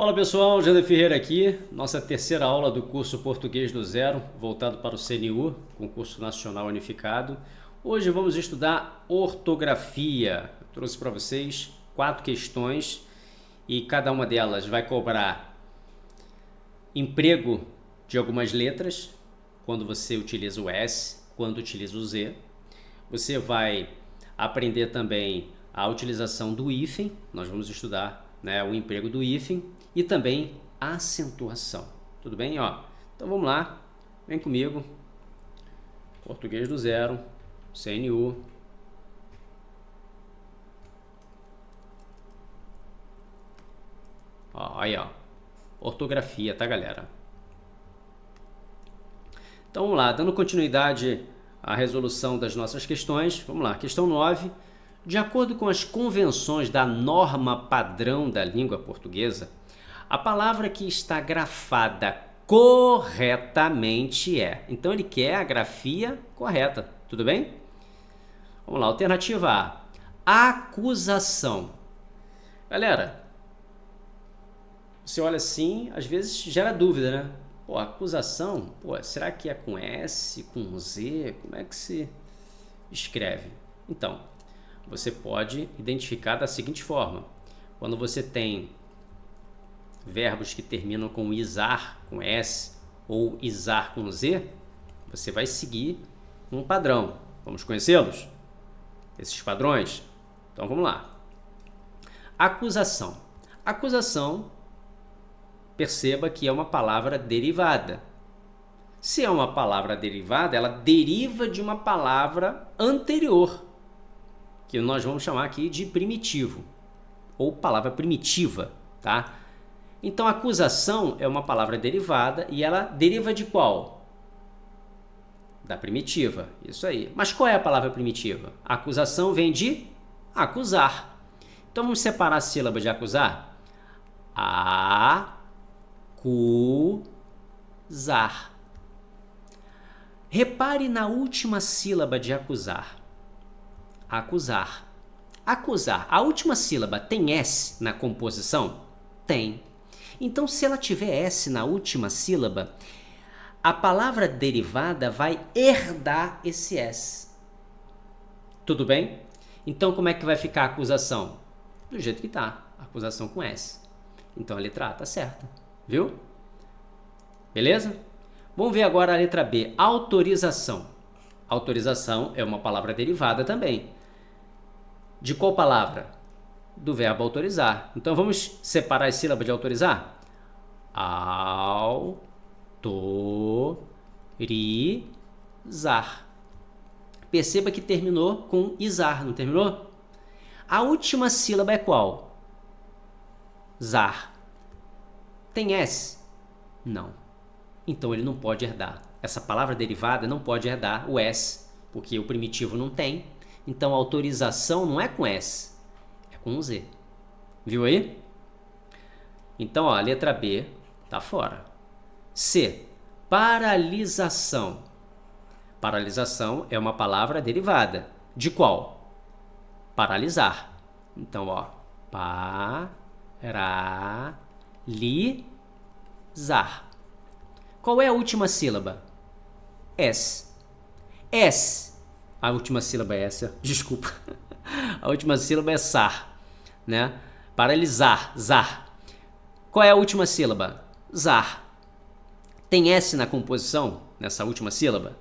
Fala pessoal, Jander Ferreira aqui, nossa terceira aula do curso Português do Zero, voltado para o CNU, Concurso Nacional Unificado. Hoje vamos estudar ortografia. Eu trouxe para vocês 4 questões e cada uma delas vai cobrar emprego de algumas letras, quando você utiliza o S, quando utiliza o Z. Você vai aprender também a utilização do hífen, nós vamos estudar o emprego do hífen e também a acentuação. Tudo bem? Então vamos lá, vem comigo. Português do Zero, CNU. Aí, ortografia, tá, galera? Então vamos lá, dando continuidade à resolução das nossas questões. Vamos lá, questão 9. De acordo com as convenções da norma padrão da língua portuguesa, a palavra que está grafada corretamente é. Então ele quer a grafia correta, tudo bem? Vamos lá, alternativa A. Acusação. Galera, você olha assim, às vezes gera dúvida, né? Acusação, será que é com S, com Z? Como é que se escreve? Então, você pode identificar da seguinte forma. Quando você tem verbos que terminam com isar, com S, ou isar com Z, você vai seguir um padrão. Vamos conhecê-los? Esses padrões? Então vamos lá. Acusação. Acusação, perceba que é uma palavra derivada. Se é uma palavra derivada, ela deriva de uma palavra anterior, que nós vamos chamar aqui de primitivo, ou palavra primitiva, tá? Então, acusação é uma palavra derivada e ela deriva de qual? Da primitiva, isso aí. Mas qual é a palavra primitiva? A acusação vem de acusar. Então, vamos separar a sílaba de acusar. Acusar. Repare na última sílaba de acusar. Acusar. Acusar. A última sílaba tem S na composição? Tem. Então, se ela tiver S na última sílaba, a palavra derivada vai herdar esse S. Tudo bem? Então, como é que vai ficar a acusação? Do jeito que está. Acusação com S. Então, a letra A está certa. Viu? Beleza? Vamos ver agora a letra B. Autorização. Autorização é uma palavra derivada também. De qual palavra? Do verbo autorizar. Então vamos separar a sílaba de autorizar? Autorizar. Perceba que terminou com izar, não terminou? A última sílaba é qual? Zar. Tem S? Não. Então ele não pode herdar. Essa palavra derivada não pode herdar o S, porque o primitivo não tem. Então, autorização não é com S, é com Z. Viu aí? Então, a letra B está fora. C. Paralisação. Paralisação é uma palavra derivada. De qual? Paralisar. Então, paralisar. Qual é a última sílaba? S. S. A última sílaba é essa, desculpa. A última sílaba é sar, né? Paralisar, zar. Qual é a última sílaba? Zar. Tem S na composição, nessa última sílaba?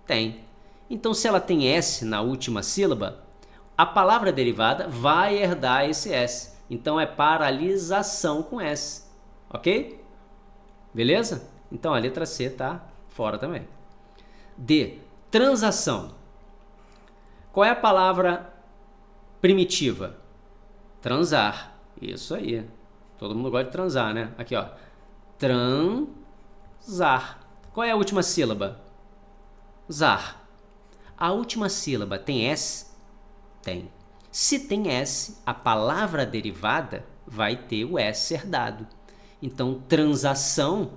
Tem. Então, se ela tem S na última sílaba, a palavra derivada vai herdar esse S. Então, é paralisação com S. Ok? Beleza? Então, a letra C está fora também. D. Transação. Qual é a palavra primitiva? Transar. Isso aí. Todo mundo gosta de transar, né? Aqui, transar. Qual é a última sílaba? Zar. A última sílaba tem S? Tem. Se tem S, a palavra derivada vai ter o S herdado. Então, transação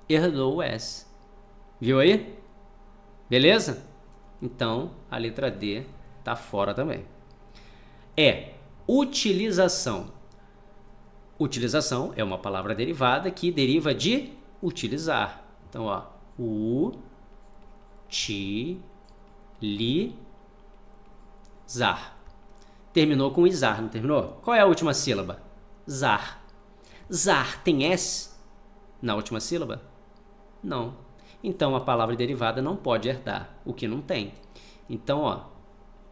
herdou o S. Viu aí? Beleza? Então, a letra D está fora também. Utilização. Utilização é uma palavra derivada que deriva de utilizar. Então, ó, utilizar. Terminou com izar, não terminou? Qual é a última sílaba? Zar. Zar tem S na última sílaba? Não. Então, a palavra derivada não pode herdar o que não tem. Então, ó,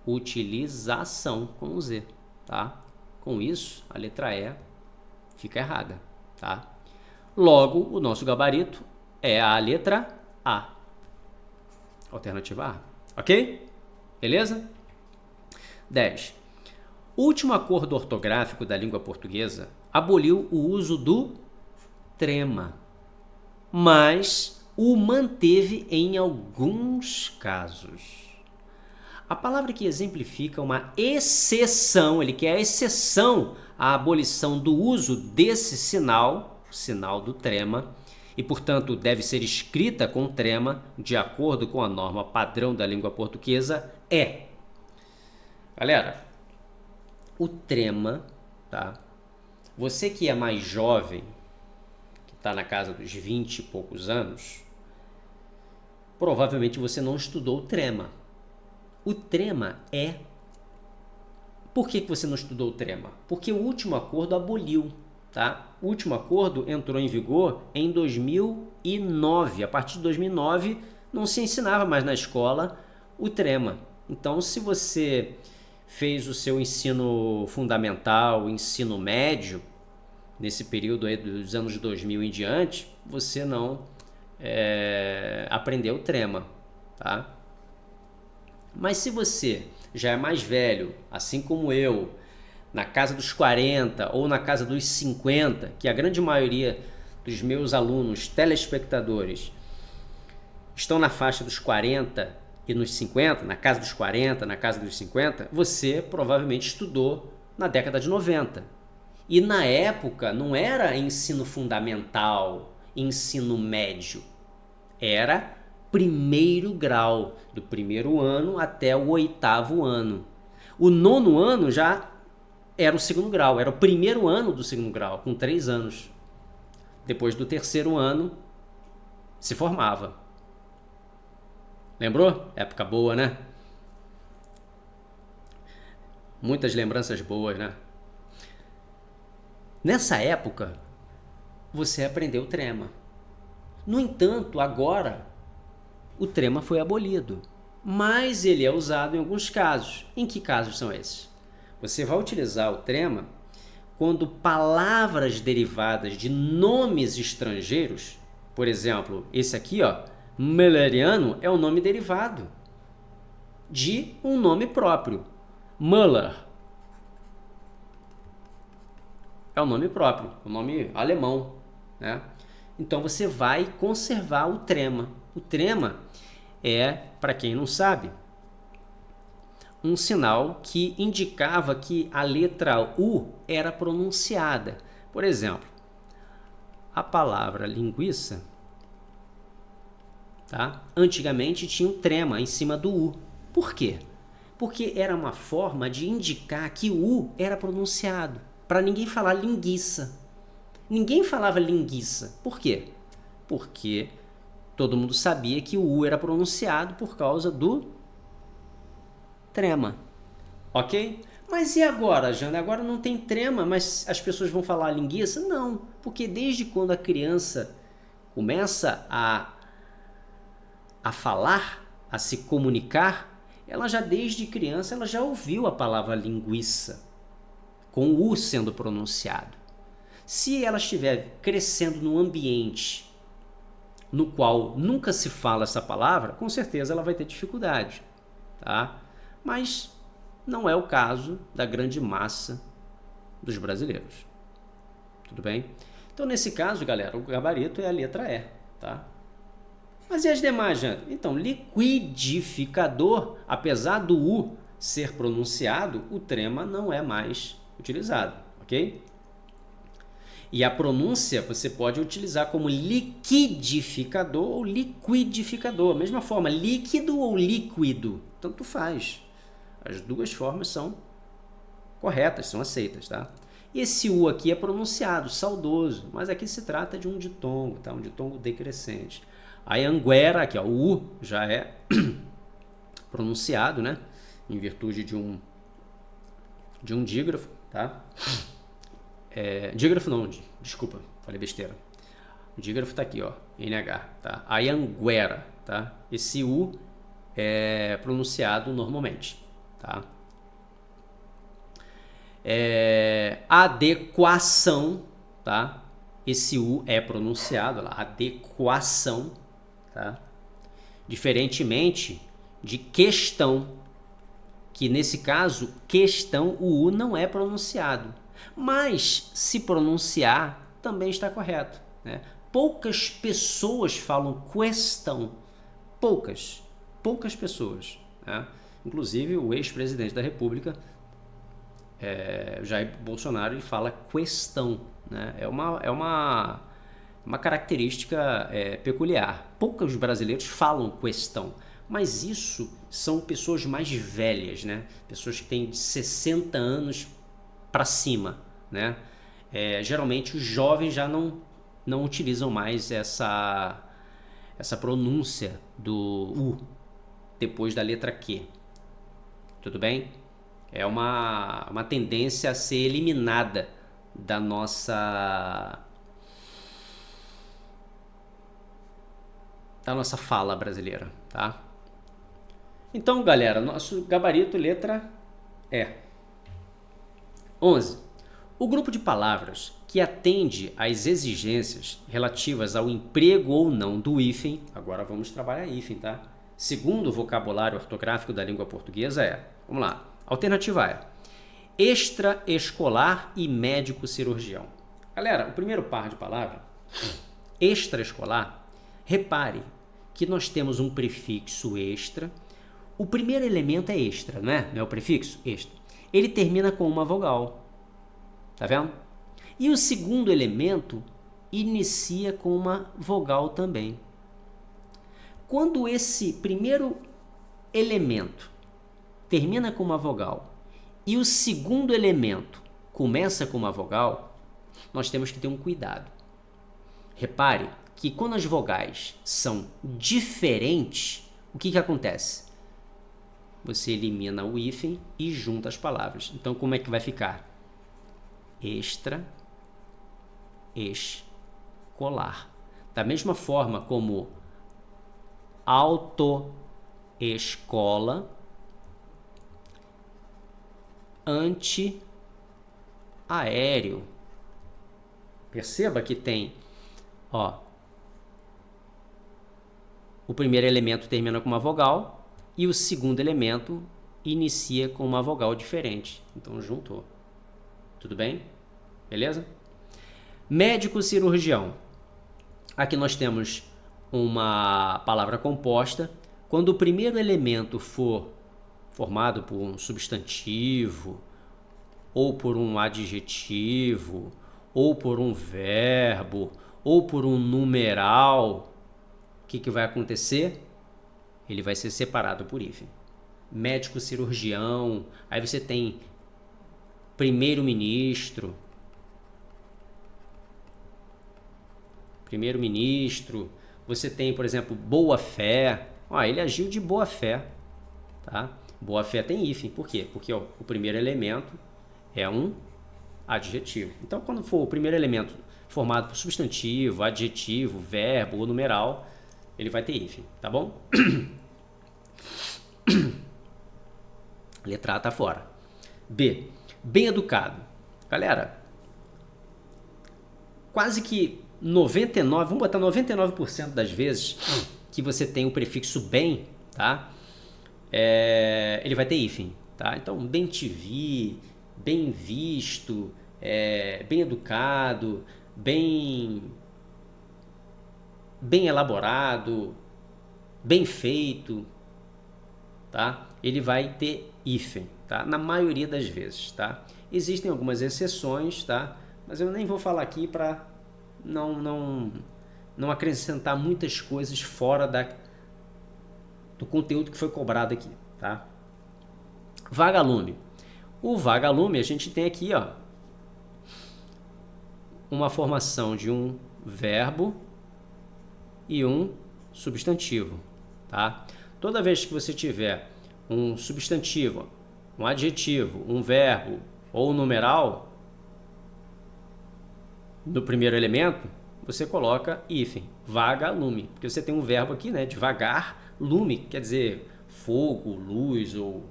utilização com Z, tá? Com isso, a letra E fica errada, tá? Logo, o nosso gabarito é a letra A. Alternativa A, ok? Beleza? 10. O último acordo ortográfico da língua portuguesa aboliu o uso do trema, mas o manteve em alguns casos. A palavra que exemplifica uma exceção, ele quer a exceção à abolição do uso desse sinal, o sinal do trema, e, portanto, deve ser escrita com trema, de acordo com a norma padrão da língua portuguesa, é. Galera, o trema, tá? Você que é mais jovem, que está na casa dos 20 e poucos anos, provavelmente você não estudou o trema. O trema é... Por que você não estudou o trema? Porque o último acordo aboliu, tá? O último acordo entrou em vigor em 2009. A partir de 2009 não se ensinava mais na escola o trema. Então, se você fez o seu ensino fundamental, ensino médio, nesse período aí dos anos 2000 em diante, você não aprendeu o trema, tá? Mas se você já é mais velho, assim como eu, na casa dos 40 ou na casa dos 50, que a grande maioria dos meus alunos telespectadores estão na faixa dos 40 e nos 50, na casa dos 40, na casa dos 50, você provavelmente estudou na década de 90. E na época não era ensino fundamental, ensino médio, era primeiro grau, do primeiro ano até o 8º ano. O 9º ano já era o segundo grau, era o primeiro ano do segundo grau, com 3 anos. Depois do 3º ano, se formava. Lembrou? Época boa, né? Muitas lembranças boas, né? Nessa época, você aprendeu trema. No entanto, agora, o trema foi abolido, mas ele é usado em alguns casos. Em que casos são esses? Você vai utilizar o trema quando palavras derivadas de nomes estrangeiros, por exemplo, esse aqui, ó, Mülleriano, é um nome derivado de um nome próprio. Müller é um nome próprio, um nome alemão, né? Então você vai conservar o trema. O trema é, para quem não sabe, um sinal que indicava que a letra U era pronunciada. Por exemplo, a palavra linguiça, tá? Antigamente tinha um trema em cima do U. Por quê? Porque era uma forma de indicar que o U era pronunciado, para ninguém falar linguiça. Ninguém falava linguiça. Por quê? Porque todo mundo sabia que o U era pronunciado por causa do trema. Ok? Mas e agora, Jana? Agora não tem trema, mas as pessoas vão falar linguiça? Não, porque desde quando a criança começa a falar, a se comunicar, ela já desde criança ela já ouviu a palavra linguiça, com o U sendo pronunciado. Se ela estiver crescendo num ambiente no qual nunca se fala essa palavra, com certeza ela vai ter dificuldade, tá? Mas não é o caso da grande massa dos brasileiros. Tudo bem? Então, nesse caso, galera, o gabarito é a letra E, tá? Mas e as demais, Jana? Então, liquidificador, apesar do U ser pronunciado, o trema não é mais utilizado, ok? E a pronúncia você pode utilizar como liquidificador ou liquidificador. Mesma forma, líquido ou líquido, tanto faz. As duas formas são corretas, são aceitas, tá? Esse U aqui é pronunciado, saudoso, mas aqui se trata de um ditongo, tá? Um ditongo decrescente. A Anhanguera, aqui, ó, o U já é pronunciado, né? Em virtude de um dígrafo, tá? Dígrafo não, desculpa, falei besteira. O dígrafo está aqui, ó, NH, tá? A Anhanguera, tá? Esse U é pronunciado normalmente, tá? Adequação, tá? Esse U é pronunciado lá, adequação, tá? Diferentemente de questão, que nesse caso, questão, o U não é pronunciado. Mas, se pronunciar, também está correto, né? Poucas pessoas falam questão. Poucas pessoas, né? Inclusive, o ex-presidente da República, Jair Bolsonaro, ele fala questão, né? É uma característica peculiar. Poucos brasileiros falam questão, mas isso são pessoas mais velhas, né? Pessoas que têm de 60 anos para cima, né? Geralmente os jovens já não utilizam mais essa pronúncia do U depois da letra Q. Tudo bem? É uma tendência a ser eliminada da nossa fala brasileira, tá? Então, galera, nosso gabarito letra E. 11. O grupo de palavras que atende às exigências relativas ao emprego ou não do hífen, agora vamos trabalhar hífen, tá? Segundo o vocabulário ortográfico da língua portuguesa vamos lá, alternativa A extraescolar e médico cirurgião. Galera, o primeiro par de palavras, extraescolar, repare que nós temos um prefixo extra. O primeiro elemento é extra, não é? Não é o prefixo? Extra. Ele termina com uma vogal. Tá vendo? E o segundo elemento inicia com uma vogal também. Quando esse primeiro elemento termina com uma vogal e o segundo elemento começa com uma vogal, nós temos que ter um cuidado. Repare que quando as vogais são diferentes, o que acontece? Você elimina o hífen e junta as palavras. Então, como é que vai ficar? Extra, escolar. Da mesma forma como autoescola, anti-aéreo. Perceba que tem, o primeiro elemento termina com uma vogal e o segundo elemento inicia com uma vogal diferente. Então, juntou. Tudo bem? Beleza? Médico cirurgião. Aqui nós temos uma palavra composta. Quando o primeiro elemento for formado por um substantivo, ou por um adjetivo, ou por um verbo, ou por um numeral, o que vai acontecer? Ele vai ser separado por hífen. Médico cirurgião, aí você tem primeiro-ministro, você tem, por exemplo, boa-fé. Ele agiu de boa-fé, tá? Boa-fé tem hífen. Por quê? Porque o primeiro elemento é um adjetivo. Então, quando for o primeiro elemento formado por substantivo, adjetivo, verbo ou numeral, ele vai ter hífen, tá bom? Letra A tá fora. B. Bem educado. Galera, quase que 99, vamos botar 99% das vezes que você tem o prefixo bem, tá? Ele vai ter hífen, tá? Então, bem te vi, bem visto, bem educado, bem elaborado, bem feito, tá? Ele vai ter hífen, tá? Na maioria das vezes, tá? Existem algumas exceções, tá? Mas eu nem vou falar aqui para não acrescentar muitas coisas fora do conteúdo que foi cobrado aqui, tá? Vagalume. O vagalume a gente tem aqui, uma formação de um verbo e um substantivo, tá? Toda vez que você tiver um substantivo, um adjetivo, um verbo ou um numeral no primeiro elemento, você coloca hífen, vaga-lume, porque você tem um verbo aqui, né, de vagar, lume, quer dizer fogo, luz ou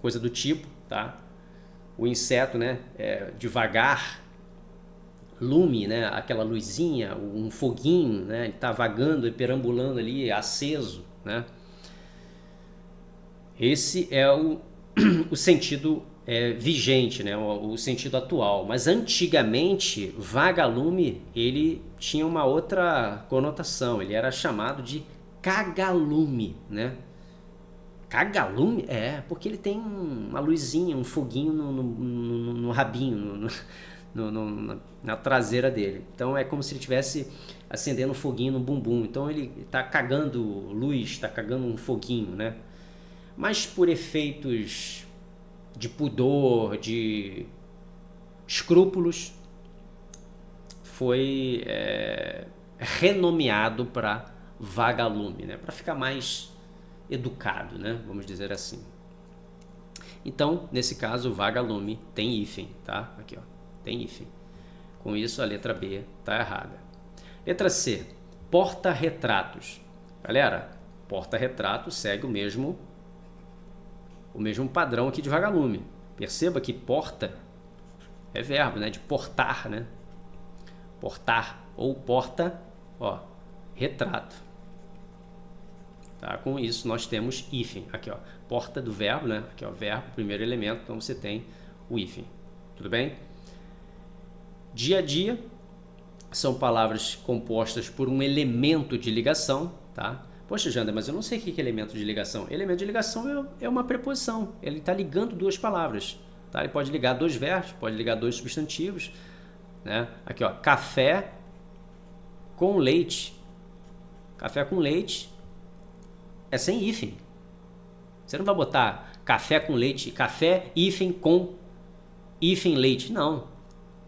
coisa do tipo, tá? O inseto, né, devagar, lume, né, aquela luzinha, um foguinho, né, ele está vagando e perambulando ali, aceso, né? Esse é o sentido vigente, né, o sentido atual. Mas antigamente, vagalume, ele tinha uma outra conotação, ele era chamado de cagalume, né? Cagalume? Porque ele tem uma luzinha, um foguinho no rabinho, na traseira dele. Então é como se ele estivesse acendendo um foguinho no bumbum. Então ele está cagando luz, está cagando um foguinho, né? Mas por efeitos de pudor, de escrúpulos, foi renomeado para vagalume, né? Para ficar mais educado, né? Vamos dizer assim. Então, nesse caso, vagalume tem hífen, tá? Aqui, ó, tem hífen. Com isso, a letra B tá errada. Letra C, porta-retratos. Galera, porta-retrato segue o mesmo padrão aqui de vagalume. Perceba que porta é verbo, né? De portar, né? Portar ou porta, ó, retrato. Tá? Com isso nós temos hífen. Aqui, ó, porta do verbo, né? Aqui, ó, verbo, primeiro elemento, então você tem o hífen. Tudo bem? Dia a dia são palavras compostas por um elemento de ligação, tá? Poxa, Janda, mas eu não sei o que é elemento de ligação. Elemento de ligação é uma preposição. Ele está ligando duas palavras. Tá? Ele pode ligar dois verbos, pode ligar dois substantivos. Né? Aqui, ó, café com leite. Café com leite é sem hífen. Você não vai botar café com leite, café, hífen com hífen leite. Não.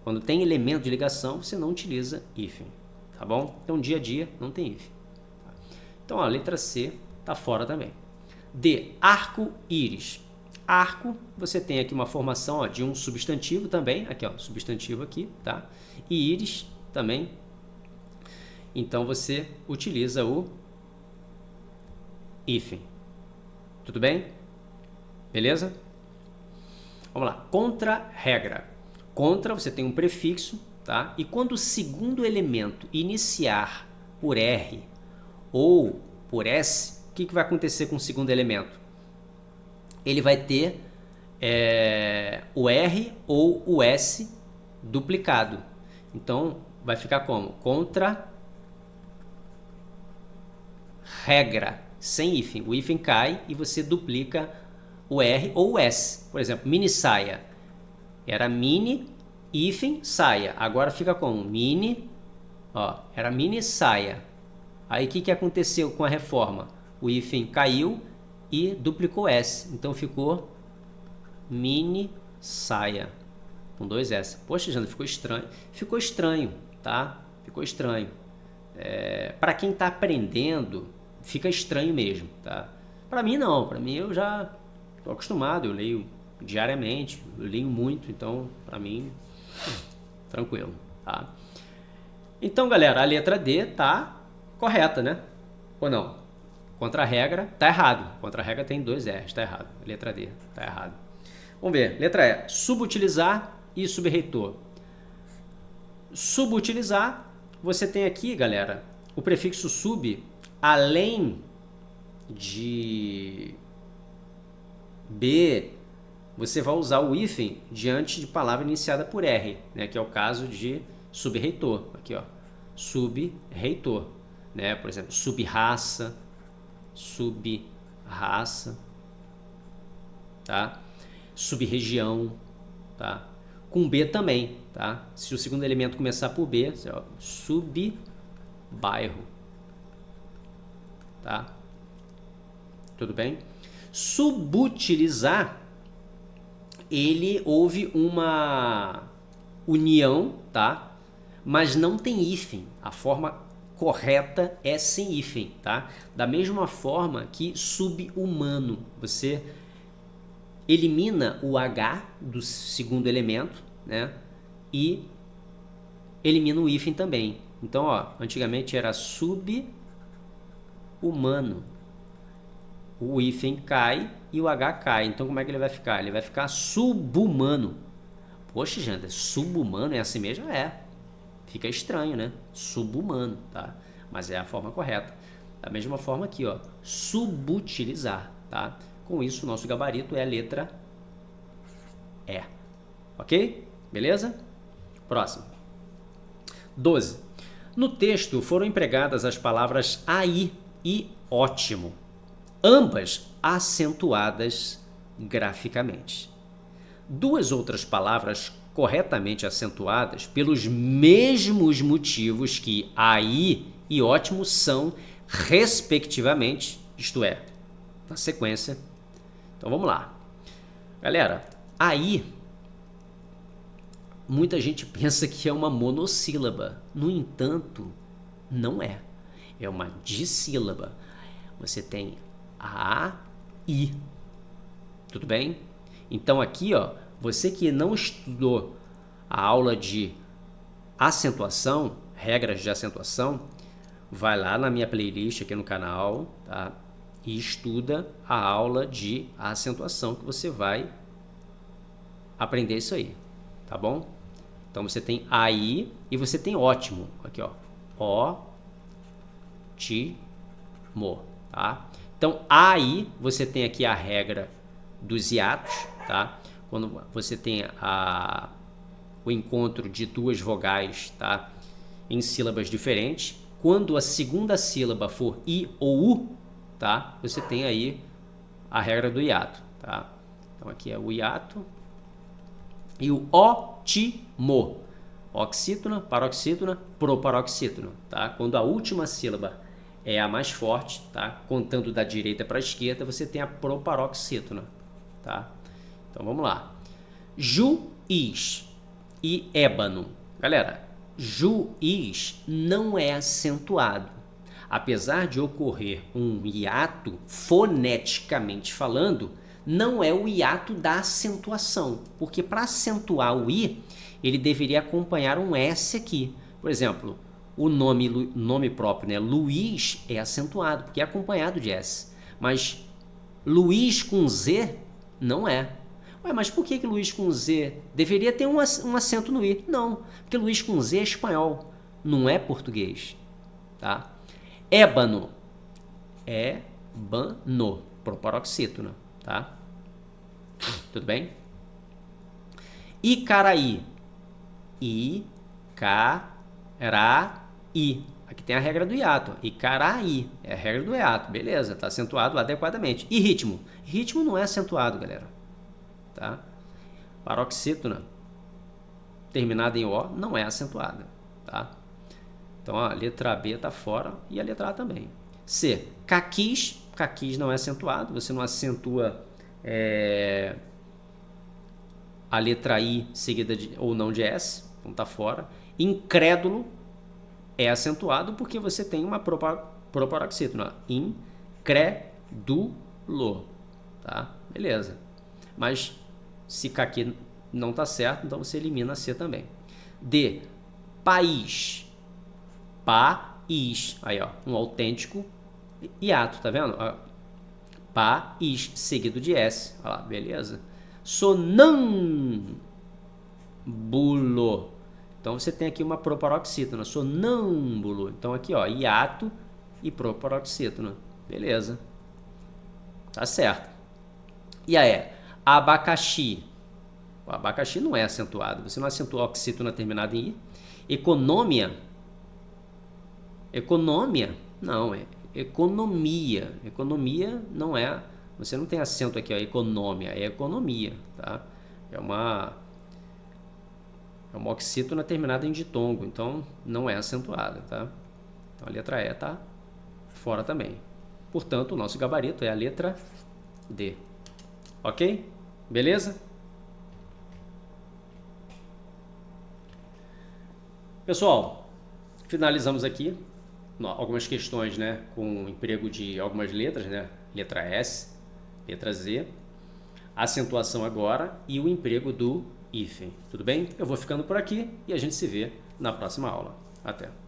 Quando tem elemento de ligação, você não utiliza hífen. Tá bom? Então, dia a dia não tem hífen. Então, a letra C está fora também. D, arco-íris. Arco, você tem aqui uma formação, ó, de um substantivo também. Aqui, ó, substantivo aqui, tá? E íris também. Então, você utiliza o hífen. Tudo bem? Beleza? Vamos lá. Contra-regra. Contra, você tem um prefixo, tá? E quando o segundo elemento iniciar por R ou por S, o que vai acontecer com o segundo elemento? Ele vai ter o R ou o S duplicado. Então, vai ficar como? Contra regra, sem hífen. O hífen cai e você duplica o R ou o S. Por exemplo, mini saia. Era mini, hífen, saia. Agora fica como? Mini, ó, era mini saia. Aí o que aconteceu com a reforma? O hífen caiu e duplicou S. Então ficou mini saia. Com dois S. Poxa, Jana, ficou estranho. Ficou estranho, tá? Ficou estranho. Para quem está aprendendo, fica estranho mesmo, tá? Para mim não. Para mim eu já estou acostumado. Eu leio diariamente. Eu leio muito. Então, para mim, tranquilo, tá? Então, galera, a letra D tá correta, né? Ou não? Contra a regra, tá errado. Contra a regra tem dois R's, tá errado. Letra D, tá errado. Vamos ver. Letra E, subutilizar e subreitor. Subutilizar, você tem aqui, galera, o prefixo sub, além de B, você vai usar o hífen diante de palavra iniciada por R, né? Que é o caso de subreitor. Aqui, ó, subreitor. Né? Por exemplo, subraça, tá? Sub-região, tá? Com B também, tá? Se o segundo elemento começar por B, sub-bairro, tá? Tudo bem? Subutilizar, houve uma união, tá? Mas não tem hífen. A forma correta é sem hífen, tá? Da mesma forma que sub-humano, você elimina o H do segundo elemento, né? E elimina o hífen também. Então, ó, antigamente era sub-humano. O hífen cai e o H cai. Então, como é que ele vai ficar? Ele vai ficar subhumano. Poxa, Jander, subhumano é assim mesmo? É. Fica estranho, né? Subhumano, tá? Mas é a forma correta. Da mesma forma aqui, ó, subutilizar, tá? Com isso, o nosso gabarito é a letra E. Ok? Beleza? Próximo. 12. No texto foram empregadas as palavras aí e ótimo, ambas acentuadas graficamente. Duas outras palavras corretamente acentuadas pelos mesmos motivos que aí e ótimo são, respectivamente, isto é, na sequência. Então vamos lá. Galera, aí muita gente pensa que é uma monossílaba. No entanto, não é. É uma dissílaba. Você tem a, i. Tudo bem? Então aqui, ó, você que não estudou a aula de acentuação, regras de acentuação, vai lá na minha playlist aqui no canal, tá? E estuda a aula de acentuação que você vai aprender isso aí, tá bom? Então você tem aí e você tem ótimo, aqui ó, ó-ti-mo, tá? Então aí você tem aqui a regra dos hiatos, tá? Quando você tem o encontro de duas vogais, tá? Em sílabas diferentes, quando a segunda sílaba for i ou u, tá? Você tem aí a regra do hiato, tá? Então aqui é o hiato e o ótimo, oxítona, paroxítona, proparoxítona, tá? Quando a última sílaba é a mais forte, tá? Contando da direita para a esquerda, você tem a proparoxítona, tá? Então vamos lá. Juiz e ébano. Galera, juiz não é acentuado. Apesar de ocorrer um hiato foneticamente falando, não é o hiato da acentuação, porque para acentuar o i, ele deveria acompanhar um S aqui. Por exemplo, o nome próprio, né? Luiz é acentuado, porque é acompanhado de S. Mas Luiz com Z não é. Ué, mas por que Luiz com Z deveria ter um acento no i? Não, porque Luiz com Z é espanhol, não é português, tá? Ébano, ébano, proparoxítona, tá? Tudo bem? Icaraí, Icaraí. Aqui tem a regra do hiato. Icaraí é a regra do hiato. Beleza, tá acentuado adequadamente. E ritmo? Ritmo não é acentuado, galera. Tá? Paroxítona, terminada em O, não é acentuada. Tá? Então a letra B tá fora e a letra A também. C. Caquis. Caquis não é acentuado. Você não acentua a letra I seguida ou não de S. Então tá fora. Incrédulo é acentuado porque você tem uma proparoxítona. Incrédulo. Tá? Beleza. Mas se caqui não tá certo, então você elimina C também. D. País. País. Aí, ó, um autêntico hiato, tá vendo? País seguido de S. Olha lá, beleza. Sonâmbulo. Então você tem aqui uma proparoxítona, sonâmbulo. Então aqui, ó, hiato e proparoxítona. Beleza. Tá certo. E aí, abacaxi. O abacaxi não é acentuado. Você não acentua oxítona terminada em i. Econômia. Econômia. Não, é economia. Economia não é... Você não tem acento aqui, ó, econômia. É economia, tá? É uma oxítona terminada em ditongo. Então, não é acentuada, tá? Então, a letra E tá fora também. Portanto, o nosso gabarito é a letra D. Ok? Beleza? Pessoal, finalizamos aqui algumas questões, né, com o emprego de algumas letras, né, letra S, letra Z, acentuação agora e o emprego do hífen. Tudo bem? Eu vou ficando por aqui e a gente se vê na próxima aula. Até!